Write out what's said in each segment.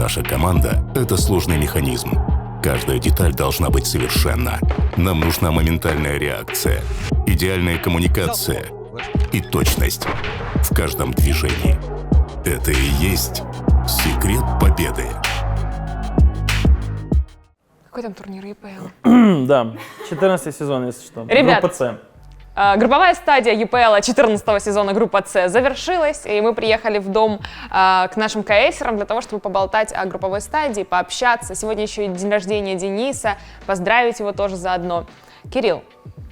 Наша команда — это сложный механизм. Каждая деталь должна быть совершенна. Нам нужна моментальная реакция, идеальная коммуникация и точность в каждом движении. Это и есть секрет победы. Какой там турнир ЕПЛ? Да, 14-й сезон, если что. Ребят, Группа С. Групповая стадия ЕПЛ 14-го сезона группа С завершилась, и мы приехали в дом к нашим КСерам для того, чтобы поболтать о групповой стадии, пообщаться. Сегодня еще и день рождения Дениса, поздравить его тоже заодно. Кирилл,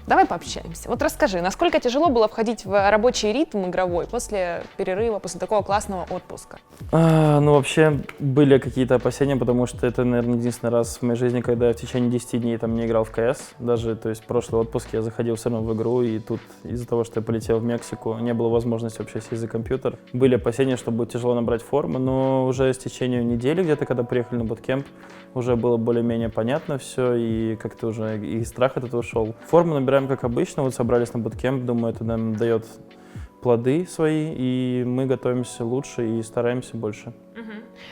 давай пообщаемся. Вот расскажи, насколько тяжело было входить в рабочий ритм игровой после перерыва, после такого классного отпуска? Ну, вообще, были какие-то опасения, потому что это, наверное, единственный раз в моей жизни, когда я в течение 10 дней там не играл в КС. Даже, то есть, в прошлый отпуск я заходил все равно в игру, и тут из-за того, что я полетел в Мексику, не было возможности вообще сесть за компьютер. Были опасения, что будет тяжело набрать форму, но уже с течением недели, где-то, когда приехали на буткемп, уже было более-менее понятно все, и как-то уже и страх этот ушел. Форму набираем как обычно, вот собрались на буткемп, думаю, это нам дает плоды свои, и мы готовимся лучше и стараемся больше.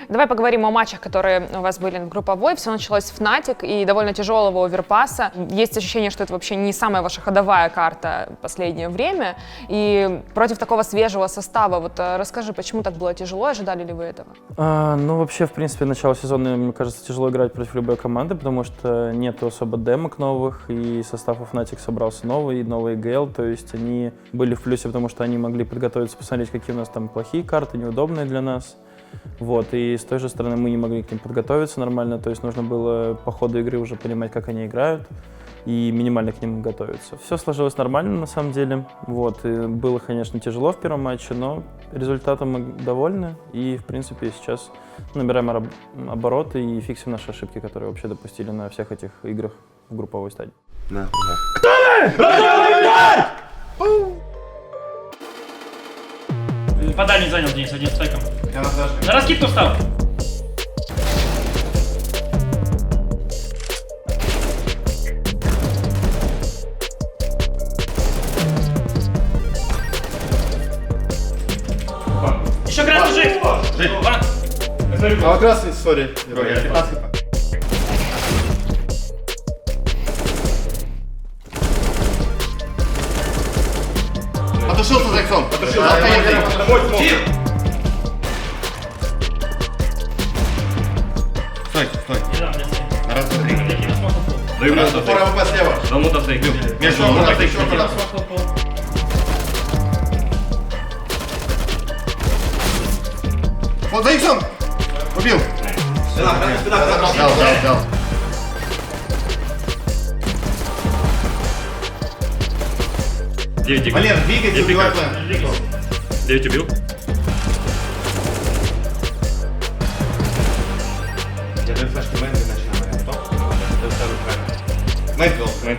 Давай поговорим о матчах, которые у вас были в групповой. Все началось с Fnatic и довольно тяжелого оверпаса. Есть ощущение, что это вообще не самая ваша ходовая карта в последнее время. И против такого свежего состава, вот расскажи, почему так было тяжело, ожидали ли вы этого? Ну, вообще, в принципе, начало сезона, мне кажется, тяжело играть против любой команды, потому что нету особо демок новых, и состав у Fnatic собрался новый ГЛ, то есть они были в плюсе, потому что они могли подготовиться, посмотреть, какие у нас там плохие карты, неудобные для нас. Вот, и с той же стороны мы не могли к ним подготовиться нормально, то есть нужно было по ходу игры уже понимать, как они играют, и минимально к ним готовиться. Все сложилось нормально на самом деле, вот, и было, конечно, тяжело в первом матче, но результатом мы довольны, и, в принципе, сейчас набираем обороты и фиксим наши ошибки, которые вообще допустили на всех этих играх в групповой стадии. По дальней занял Денис, один стайком. Я на флешке. На раскидку встал. Еще красный жив! Ван. А красный, сори. Я 15 хп. Потушился за иксом. Стой, стой. Раз, два, три. Даю Раз, упор АВП слева. Кому-то стейк. Между раз. Вот за иксом. Убил. Взял. Валер, двигайся, убивай план. 9 убил. Я даю флешки мейн и начинаю. Стоп. Даю вторую флешку. Мейн вел. Мейн.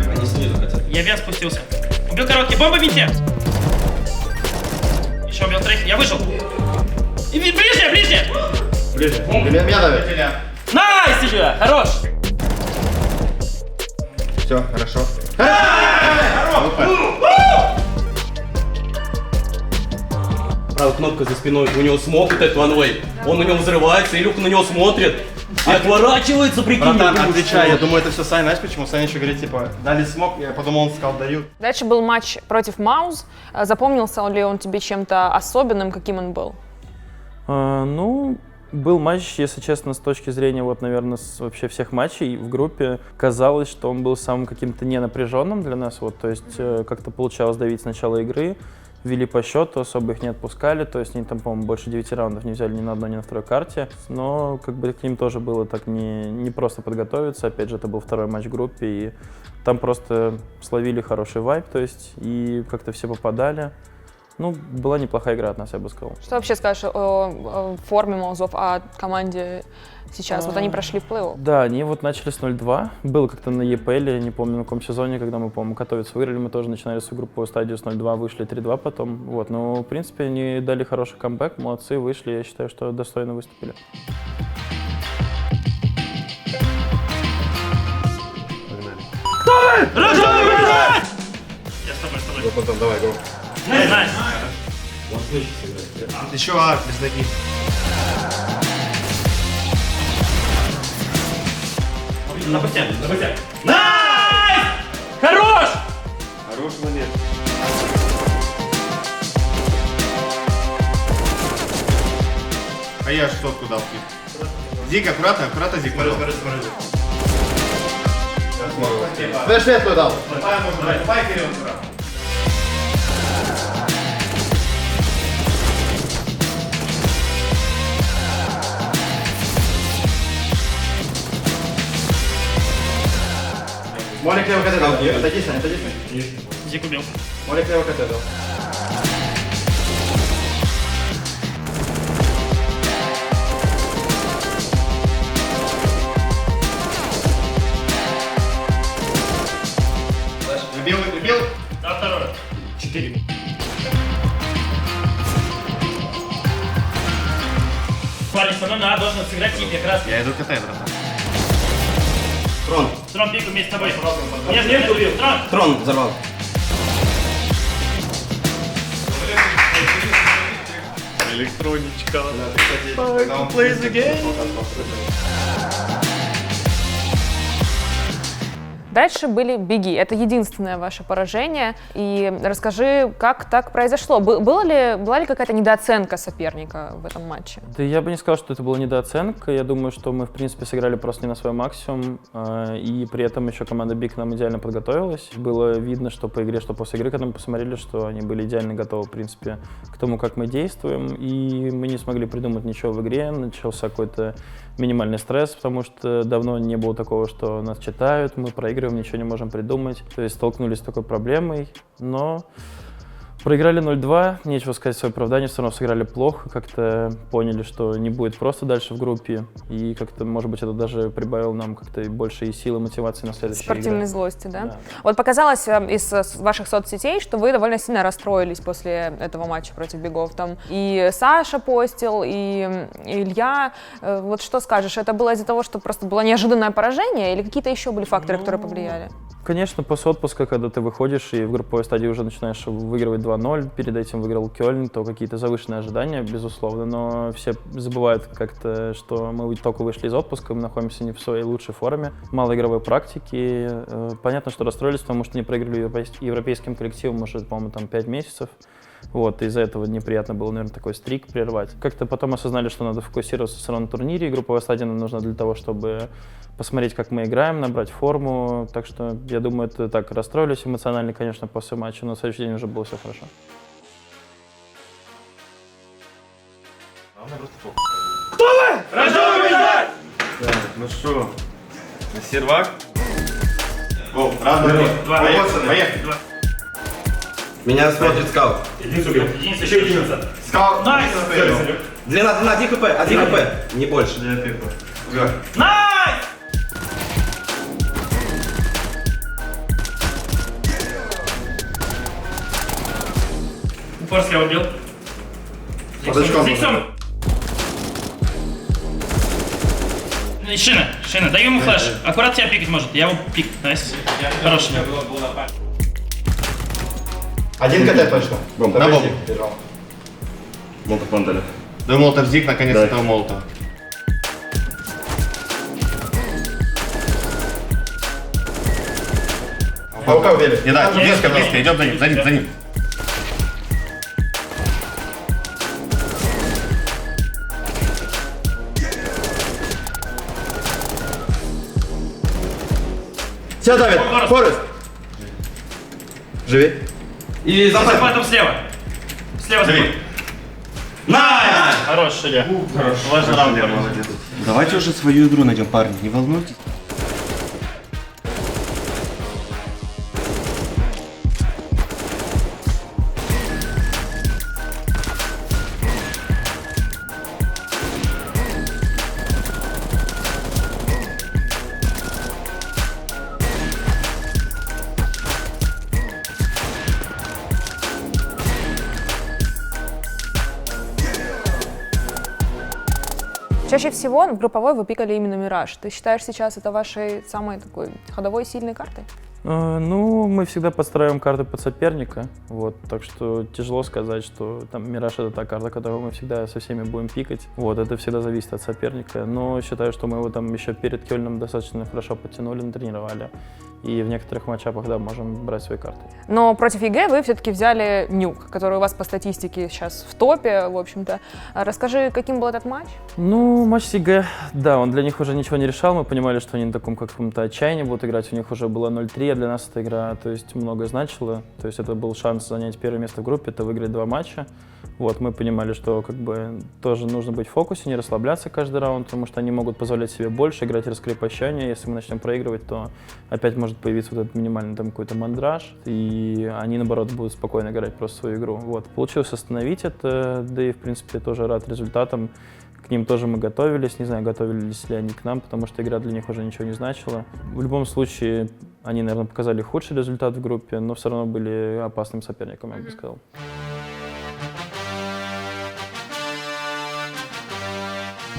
Они снизу хотят. Я вес спустился. Убил короткий. Бомба в винте. Еще убил троих. Я вышел. И ближняя! Ближе. Меня давят. Найс тебе! Хорош! Все, хорошо. Правая кнопка за спиной, у него смог вот этот ванвей. Он на него взрывается, Илюха на него смотрит и отворачивается, прикинь. Братан, отвечай, я думаю, это все Саня, знаешь почему? Саня еще говорит, типа, дали смог, я подумал, он сказал, дают. Дальше был матч против Маус. Запомнился ли он тебе чем-то особенным, каким он был? Ну, был матч, если честно, с точки зрения, вот, наверное, вообще всех матчей в группе, казалось, что он был самым каким-то ненапряженным для нас, вот, то есть как-то получалось давить с начала игры, вели по счету, особо их не отпускали, то есть они там, по-моему, больше 9 раундов не взяли ни на одной, ни на второй карте, но как бы к ним тоже было так не просто подготовиться, опять же, это был второй матч в группе, и там просто словили хороший вайб, то есть, и как-то все попадали. Ну, была неплохая игра от нас, я бы сказал. Что вообще скажешь о форме Маузов, о команде сейчас? Вот они прошли в плей-офф. Да, они вот начали с 0-2. Было как-то на ЕПЛ, не помню на каком сезоне, когда мы, по-моему, готовиться выиграли. Мы тоже начинали свою групповую стадию с 0-2, вышли 3-2 потом. Вот, но, в принципе, они дали хороший камбэк, молодцы, вышли. Я считаю, что достойно выступили. Погнали. Потом, давай, го. Найс. Еще арт без ноги. Запусти. Найс! Хорош! Хорош, молодец. А я что дал? Зик, аккуратно, Зик. Смотри. Светлую дал. Давай, Кирилл, аккуратно. Молик лево КТ дал. Отойди, Саня, отойди. Зик убил. Молик лево КТ дал. Любил? Да, второй. 4. Парень, со мной надо должен сыграть и как раз. Я иду КТ, братан. Трон пику вместе с тобой. Нет, убил. Трон взорвал. Электроничка. Play the game. Дальше были беги. Это единственное ваше поражение. И расскажи, как так произошло? Была ли какая-то недооценка соперника в этом матче? Да я бы не сказал, что это была недооценка. Я думаю, что мы, в принципе, сыграли просто не на свой максимум. И при этом еще команда Big к нам идеально подготовилась. Было видно, что по игре, что после игры, когда мы посмотрели, что они были идеально готовы, в принципе, к тому, как мы действуем. И мы не смогли придумать ничего в игре. Начался какой-то минимальный стресс, потому что давно не было такого, что нас читают, мы проигрываем, ничего не можем придумать. То есть столкнулись с такой проблемой, но проиграли 0-2, нечего сказать в свое оправдание, все равно сыграли плохо, как-то поняли, что не будет просто дальше в группе, и как-то, может быть, это даже прибавило нам как-то больше и силы, мотивации на следующие игры. Спортивной злости, да? Да. Вот показалось из ваших соцсетей, что вы довольно сильно расстроились после этого матча против Бигов. Там и Саша постил, и Илья. Вот что скажешь, это было из-за того, что просто было неожиданное поражение, или какие-то еще были факторы, которые повлияли? Конечно, после отпуска, когда ты выходишь и в групповой стадии уже начинаешь выигрывать 2-0, перед этим выиграл Кёльн, то какие-то завышенные ожидания, безусловно, но все забывают как-то, что мы только вышли из отпуска, мы находимся не в своей лучшей форме, мало игровой практики. Понятно, что расстроились, потому что не проиграли европейским коллективом уже, по-моему, там 5 месяцев. Вот, из-за этого неприятно было, наверное, такой стрик прервать. Как-то потом осознали, что надо фокусироваться все равно на турнире, и групповая стадия нам нужна для того, чтобы посмотреть, как мы играем, набрать форму. Так что, я думаю, это так, расстроились эмоционально, конечно, после матча, но на следующий день уже было все хорошо. Рождён побеждать! Ну что, на сервак? О, раз, два, поехали. Меня смотрит скаут. Единица убил. Еще единица. Скаут. Найс! Длина, 1 хп, 1 хп. Не больше. Найс! Упор слева убил. Зиксом. Шина, даю ему флеш. Аккурат тебя пикать может. Я его пик. Найс. Хороший. Один КТ точно. На бомбу. Молотов пандали. Да, Молотов Зик, наконец, этого Молотова. Паука убили. Не да, близко, идем за ним. Все, Давид, Форест. Живи. И За запад. захватом слева. Слева захват. Найс! Хорош, Илья. Важный раунд. Молодец. Давайте уже свою игру найдем, парни, не волнуйтесь. Чаще всего в групповой вы пикали именно Мираж. Ты считаешь сейчас это вашей самой такой ходовой сильной картой? Ну, мы всегда подстраиваем карты под соперника, вот, так что тяжело сказать, что там Мираж — это та карта, которую мы всегда со всеми будем пикать, вот, это всегда зависит от соперника, но считаю, что мы его там еще перед Кёльном достаточно хорошо подтянули, натренировали, и в некоторых матчапах, да, можем брать свои карты. Но против ЕГЭ вы все-таки взяли Нюк, который у вас по статистике сейчас в топе, в общем-то. Расскажи, каким был этот матч? Ну, матч с ЕГЭ, да, он для них уже ничего не решал, мы понимали, что они на таком каком-то отчаянии будут играть, у них уже было 0-3, а для нас эта игра, то есть, многое значила, то есть это был шанс занять первое место в группе, это выиграть 2 матча. Вот, мы понимали, что как бы тоже нужно быть в фокусе, не расслабляться каждый раунд, потому что они могут позволять себе больше играть раскрепощение. Если мы начнем проигрывать, то опять может появиться вот этот минимальный там какой-то мандраж, и они, наоборот, будут спокойно играть просто свою игру. Вот, получилось остановить это, да и, в принципе, тоже рад результатам. К ним тоже мы готовились, не знаю, готовились ли они к нам, потому что игра для них уже ничего не значила. В любом случае, они, наверное, показали худший результат в группе, но все равно были опасным соперником, я бы сказал.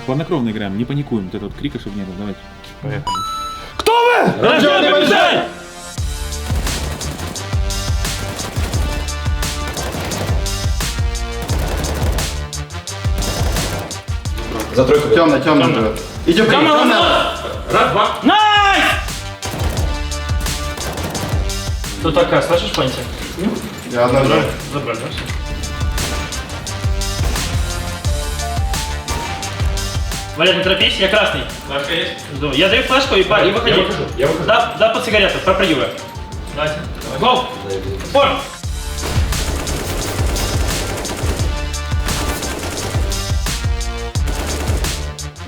Хладнокровно играем, не паникуем, вот этот крика, чтобы не было. Давайте, поехали. Кто вы? Рожденный побеждать! За тройку. Темно, темно. Идем, Команда! Раз, два. Найс! Кто такая, слышишь, Панти? Я одна же. Забрали, да, все? Валер, не торопись, я красный. Флешка есть? Я даю флешку и выходи. Я выхожу. Да, под сигарету, пропрыгивай. Давайте. Гоу! Форм!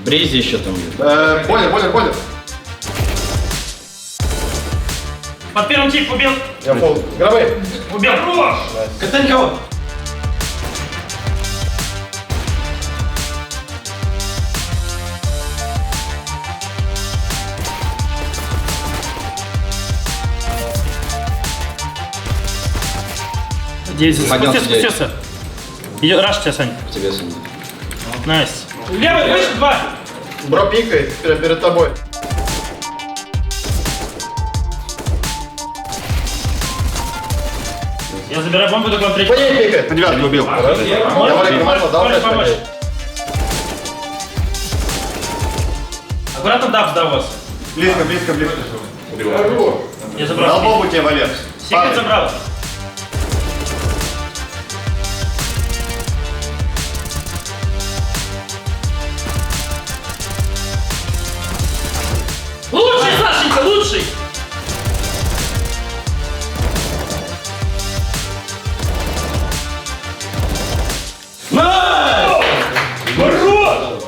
Бризи еще там есть. Понял. Под первым тип убил. Я пол. Гробы. Убил. Хорош! Катань кого? Спустился. Идет, раш тебя, Сань. Тебе, Сань. Найс. Левый, выше, 2. Бро пикает перед тобой. Я забираю бомбу, только вам третий. По ней пикает. По девятке убил. Я Валерий Романов дал флешку. Аккуратно даб сдал вас. Близко. Я забрал. Дал бомбу тебе, Валер. Секрет забрал. Лучший, Сашенька, лучший! Найс! Хорош!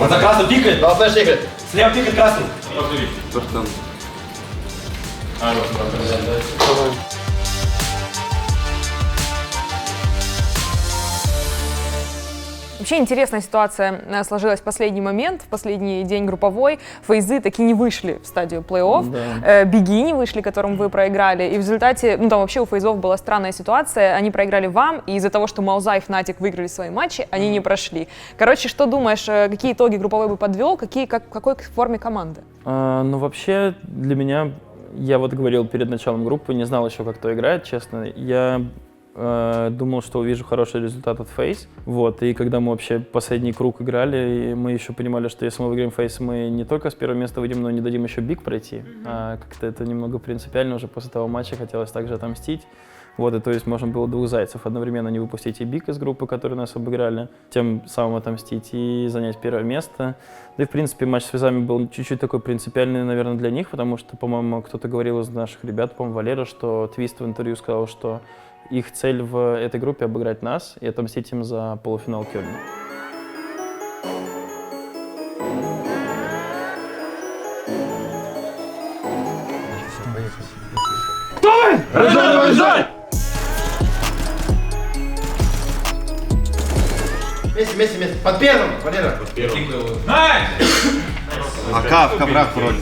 Он за красным пикает. Дал флеш играть. Слева пикает красный. Вообще интересная ситуация сложилась в последний момент, в последний день групповой. Фейзы таки не вышли в стадию плей-офф, Да. Биги не вышли, которым вы проиграли. И в результате, ну там вообще у Фейзов была странная ситуация, они проиграли вам, и из-за того, что Мауза и Фнатик выиграли свои матчи, они не прошли. Короче, что думаешь, какие итоги групповой бы подвел, в какой форме команды? Ну, вообще, для меня, я вот говорил перед началом группы, не знал еще, как кто играет, честно. Я думал, что увижу хороший результат от FaZe. Вот, и когда мы вообще последний круг играли, и мы еще понимали, что если мы выиграем FaZe, мы не только с первого места выйдем, но не дадим еще Биг пройти. А как-то это немного принципиально уже после того матча хотелось также отомстить. Вот, и то есть можно было двух зайцев одновременно не выпустить и Биг из группы, которые нас обыграли, тем самым отомстить и занять первое место. Да и, в принципе, матч с Фейзами был чуть-чуть такой принципиальный, наверное, для них, потому что, по-моему, кто-то говорил из наших ребят, по-моему, Валера, что Твист в интервью сказал, что их цель в этой группе — обыграть нас и отомстить им за полуфинал Кёльна. Вместе. Под первым, Валера. Найс! АК в коврах вроде.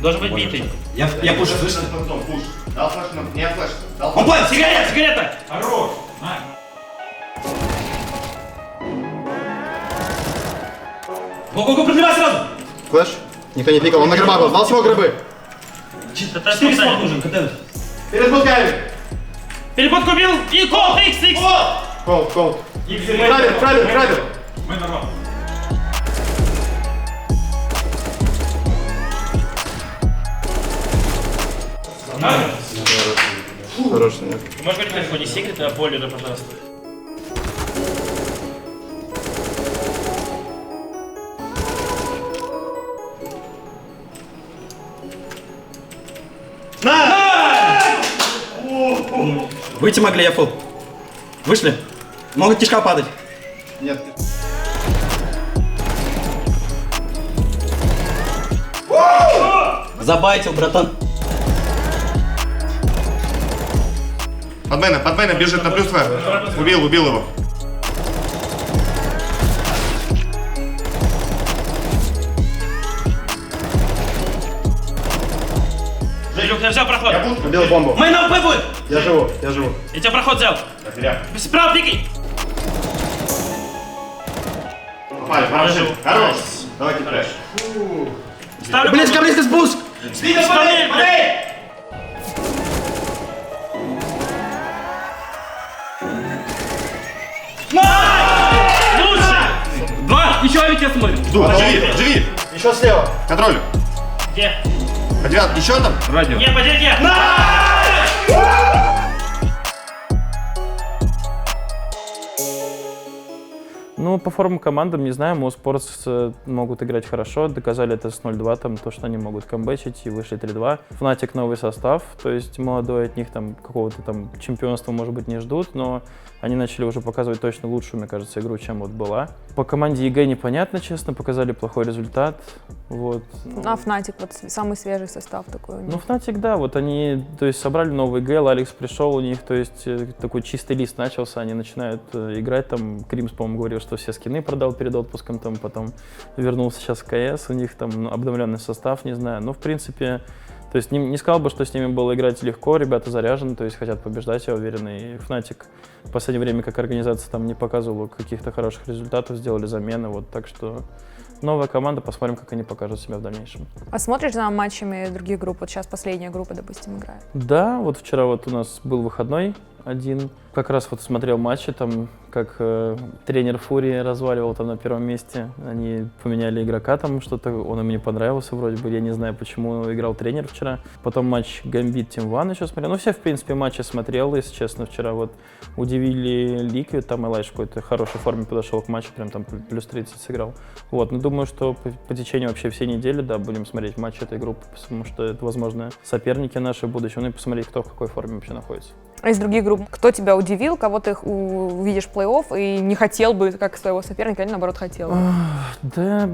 Должен быть битый. Я пушу, слышно? Пуш. Дал флеш, не флеш. Дал Он план! Сигарета! Хорош! Го-го-го, продлевай сразу! флеш. Никто не пикал, он на грибах был. Дал всего грибы. Чисто 4 смог нужен, КТ. Перед пусками. Переподку убил и кол, икс. Кол. Крабер. Мы народ. Хорош, нет. Можешь говорить на телефоне секрет, а поле, да, пожалуйста. Выйти могли, я фул. Вышли? Могут кишка падать. Нет. Забайтил, братан. Под мейном бежит на плюс флеш. Убил его. Илюх, я взял проход. Убил бомбу. Мы на УП будет. Я живу. Я тебя проход взял. Справа пикай. Попали, хорош. Давайте флеш. Ставлю. Близко спуск! Исполняй, блядь. Лучше. 2. Еще я тебя смотрю. Живи. Еще слева. Контролю. Где? По девятке. Еще там? Радио. Не, подойди. Ну, по формам командам, не знаю, Mosport могут играть хорошо, доказали это с 0-2, там, то, что они могут камбэчить и вышли 3-2. Fnatic новый состав, то есть молодой, от них там какого-то там чемпионства, может быть, не ждут, но они начали уже показывать точно лучшую, мне кажется, игру, чем вот была. По команде ЕГЭ непонятно, честно, показали плохой результат, вот. А Fnatic, вот самый свежий состав такой у них. Ну, Fnatic, да, вот они, то есть, собрали новый ГЛ, Алекс пришел у них, то есть, такой чистый лист начался, они начинают играть, там, Кримс, по-моему, говорил, что все скины продал перед отпуском, там, потом вернулся сейчас в КС, у них там обновленный состав, не знаю, но, в принципе, то есть, не сказал бы, что с ними было играть легко, ребята заряжены, то есть, хотят побеждать, я уверен, и Fnatic в последнее время, как организация, там, не показывала каких-то хороших результатов, сделали замены, вот, так что... Новая команда, посмотрим, как они покажут себя в дальнейшем. А смотришь за матчами других групп? Вот сейчас последняя группа, допустим, играет. Да, вот вчера вот у нас был выходной один. Как раз вот смотрел матчи, там, как тренер Фурии разваливал там на первом месте. Они поменяли игрока там, что-то, он им не понравился вроде бы, я не знаю, почему играл тренер вчера. Потом матч Gambit Team One еще смотрел. Ну, все, в принципе, матчи смотрел, если честно, вчера вот удивили Liquid, там Элайш в какой-то хорошей форме подошел к матчу, прям там плюс 30 сыграл. Вот, ну, думаю, что по течению вообще всей недели, да, будем смотреть матчи этой группы, потому что это, возможно, соперники наши будущие, ну и посмотреть, кто в какой форме вообще находится. А из других групп, кто тебя удивил, кого ты увидишь в плей-офф и не хотел бы, как своего соперника, или наоборот хотел бы? Да,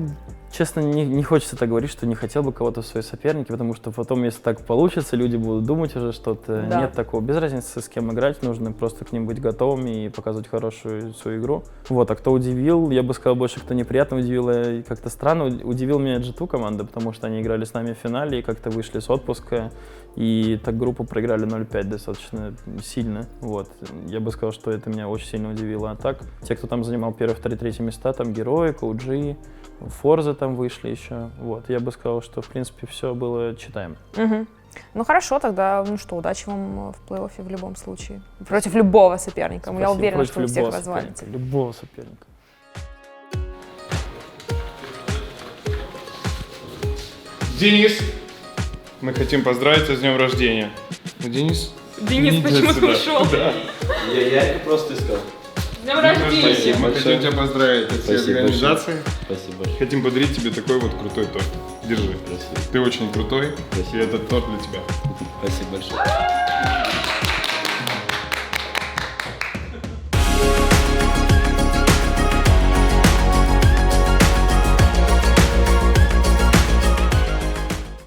честно, не хочется так говорить, что не хотел бы кого-то в свои соперники, потому что потом, если так получится, люди будут думать уже что-то. Да. Нет такого. Без разницы, с кем играть, нужно просто к ним быть готовыми и показывать хорошую свою игру. Вот, а кто удивил, я бы сказал, больше кто неприятно удивил, и как-то странно. Удивил меня G2 команда, потому что они играли с нами в финале и как-то вышли с отпуска. И так группу проиграли 0-5 достаточно сильно. Вот. Я бы сказал, что это меня очень сильно удивило. А так, те, кто там занимал первые, вторые, третьи места, там Героик, OG, Форза там вышли еще. Вот. Я бы сказал, что в принципе все было читаемо. Угу. Ну хорошо, тогда, ну что, удачи вам в плей-оффе в любом случае. Против любого соперника. Я Спасибо. уверена, Против что вы всех любого развалите. соперника. Любого соперника. Денис, мы хотим поздравить тебя с днем рождения. Денис? Денис, почему ты ушел? Я просто искал. С днем рождения! Спасибо. Мы хотим тебя поздравить от всей Спасибо организации. Спасибо большое. Хотим подарить тебе такой вот крутой торт. Держи. Спасибо. Ты очень крутой, Спасибо. и этот торт для тебя. Спасибо большое.